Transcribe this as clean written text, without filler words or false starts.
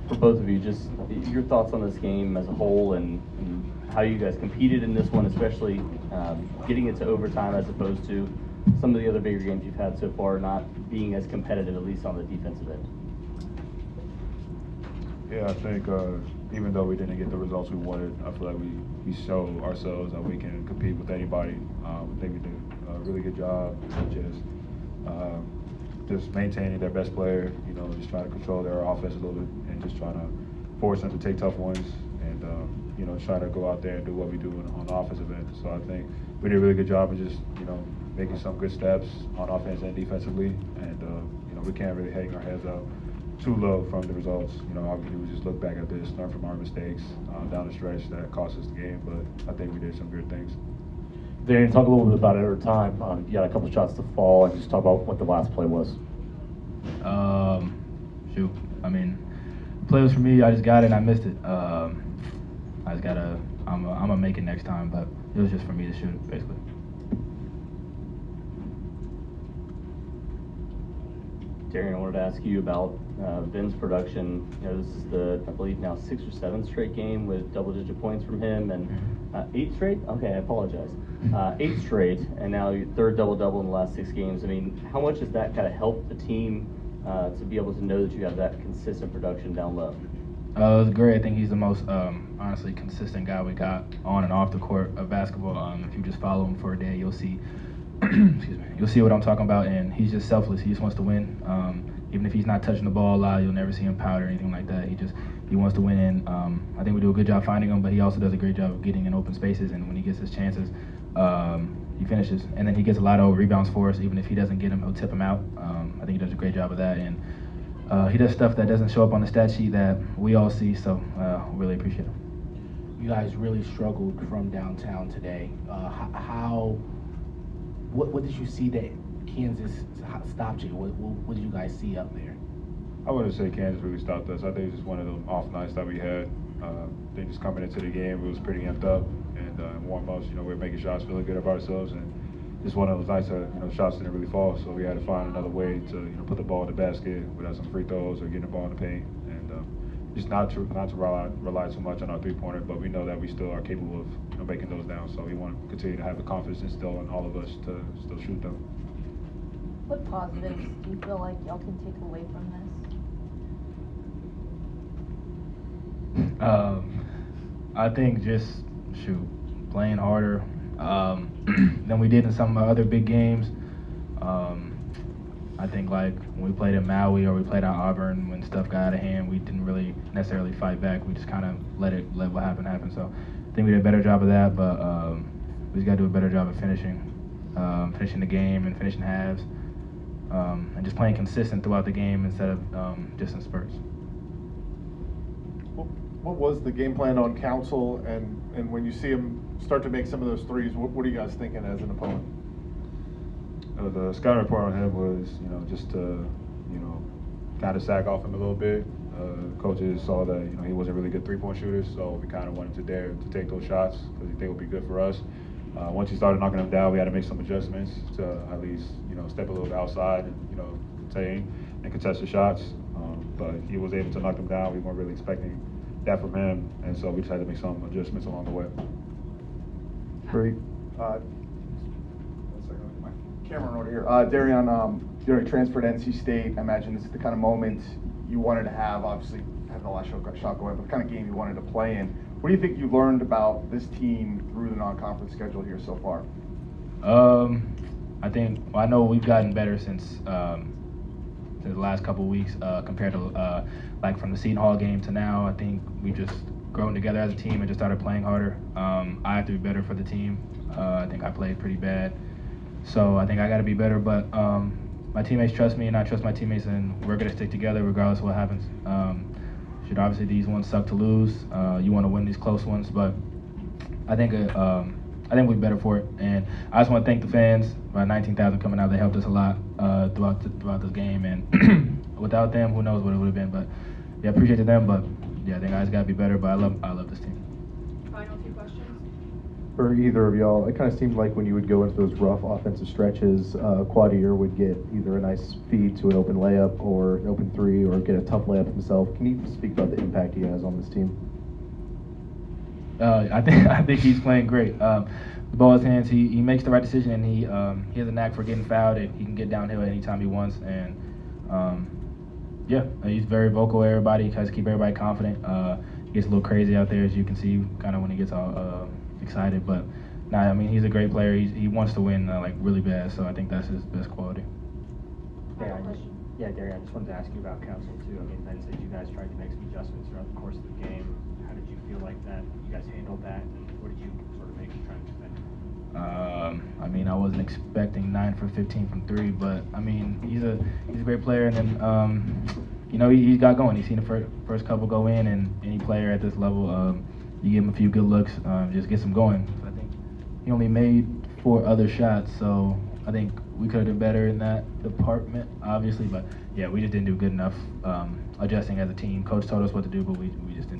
for both of you, just your thoughts on this game as a whole and how you guys competed in this one, especially getting it to overtime as opposed to some of the other bigger games you've had so far not being as competitive, at least on the defensive end. Yeah, I think even though we didn't get the results we wanted, I feel like we showed ourselves that we can compete with anybody. I think we did a really good job of just maintaining their best player, just trying to control their offense a little bit and just trying to force them to take tough ones and, try to go out there and do what we do on the offensive end. So I think we did a really good job of just, making some good steps on offense and defensively. And, we can't really hang our heads up too low from the results. Obviously we just look back at this, learn from our mistakes down the stretch that cost us the game, but I think we did some good things. Darrion, talk a little bit about it over time. You had a couple of shots to fall, and just talk about what the last play was. Shoot, I mean, the play was for me. I just got it and I missed it. I just gotta, I'm gonna make it next time, but it was just for me to shoot it, basically. Darrion, I wanted to ask you about Ven's production. This is the, I believe now 6th or 7th straight game with double-digit points from him, and 8th straight? Okay, I apologize. 8th straight, and now your 3rd double-double in the last 6 games. I mean, how much has that kind of helped the team to be able to know that you have that consistent production down low? It was great. I think he's the most, honestly, consistent guy we got on and off the court of basketball. If you just follow him for a day, you'll see excuse me, you'll see what I'm talking about, and he's just selfless. He just wants to win. Even if he's not touching the ball a lot, you'll never see him pout or anything like that. He wants to win, and I think we do a good job finding him, but he also does a great job of getting in open spaces, and when he gets his chances, he finishes. And then he gets a lot of rebounds for us. Even if he doesn't get them, he'll tip them out. I think he does a great job of that, and he does stuff that doesn't show up on the stat sheet that we all see, so really appreciate him. You guys really struggled from downtown today. What did you see that Kansas stopped you? What did you guys see up there? I wouldn't say Kansas really stopped us. I think it was just one of them off nights that we had. They just coming into the game, it was pretty amped up, and warm-ups, we were making shots, feeling good about ourselves, and just one of those nights that shots didn't really fall, so we had to find another way to put the ball in the basket without some free throws or getting the ball in the paint, and just not to rely too much on our three-pointer, but we know that we still are capable of making those down, so we want to continue to have the confidence instilled in all of us to still shoot them. What positives do you feel like y'all can take away from this? I think just playing harder than we did in some of our other big games. I think like when we played at Maui or we played at Auburn, when stuff got out of hand, we didn't really necessarily fight back. We just kind of let what happened happen. So I think we did a better job of that, but we just got to do a better job of finishing the game and finishing halves, and just playing consistent throughout the game instead of just in spurts. What was the game plan on Council, and when you see him start to make some of those threes, what are you guys thinking as an opponent? The scouting report on him was, just to, kind of sack off him a little bit. Coaches saw that, he wasn't a really good three-point shooter, so we kind of wanted to dare to take those shots because we think it would be good for us. Once he started knocking them down, we had to make some adjustments to at least, step a little bit outside and, contain and contest the shots. But he was able to knock them down. We weren't really expecting that from him, and so we just had to make some adjustments along the way. Great. Cameron over here. Darrion, you already transferred to NC State. I imagine this is the kind of moment you wanted to have, obviously having the last shot going, but the kind of game you wanted to play in. What do you think you learned about this team through the non-conference schedule here so far? I know we've gotten better since the last couple of weeks compared to like from the Seton Hall game to now. I think we've just grown together as a team and just started playing harder. I have to be better for the team. I think I played pretty bad. So I think I got to be better, but my teammates trust me and I trust my teammates, and we're going to stick together regardless of what happens. Obviously these ones suck to lose. You want to win these close ones, but I think we're better for it. And I just want to thank the fans, about 19,000 coming out. They helped us a lot throughout this game, and without them, who knows what it would have been. But yeah, appreciate them. But yeah, I think I just got to be better. But I love this team. Final few questions. For either of y'all, it kind of seemed like when you would go into those rough offensive stretches, Quadier would get either a nice feed to an open layup or an open three or get a tough layup himself. Can you speak about the impact he has on this team? I think he's playing great. The ball in his hands, he makes the right decision, and he has a knack for getting fouled, and he can get downhill anytime he wants. And yeah, he's very vocal with everybody. He tries to keep everybody confident. He gets a little crazy out there, as you can see, kind of when he gets all excited. But nah, I mean, he's a great player. He wants to win like really bad. So I think that's his best quality. Darrion, I just wanted to ask you about council too. I mean, Ben said you guys tried to make some adjustments throughout the course of the game. How did you feel like that? You guys handled that, and what did you sort of make trying to defend? I mean, I wasn't expecting 9 for 15 from 3, but I mean, he's a great player, and then you know, he's got going. He's seen the first couple go in, and any player at this level, you give him a few good looks, just gets him going. I think he only made 4 other shots, so I think we could have done better in that department, obviously. But yeah, we just didn't do good enough adjusting as a team. Coach told us what to do, but we just didn't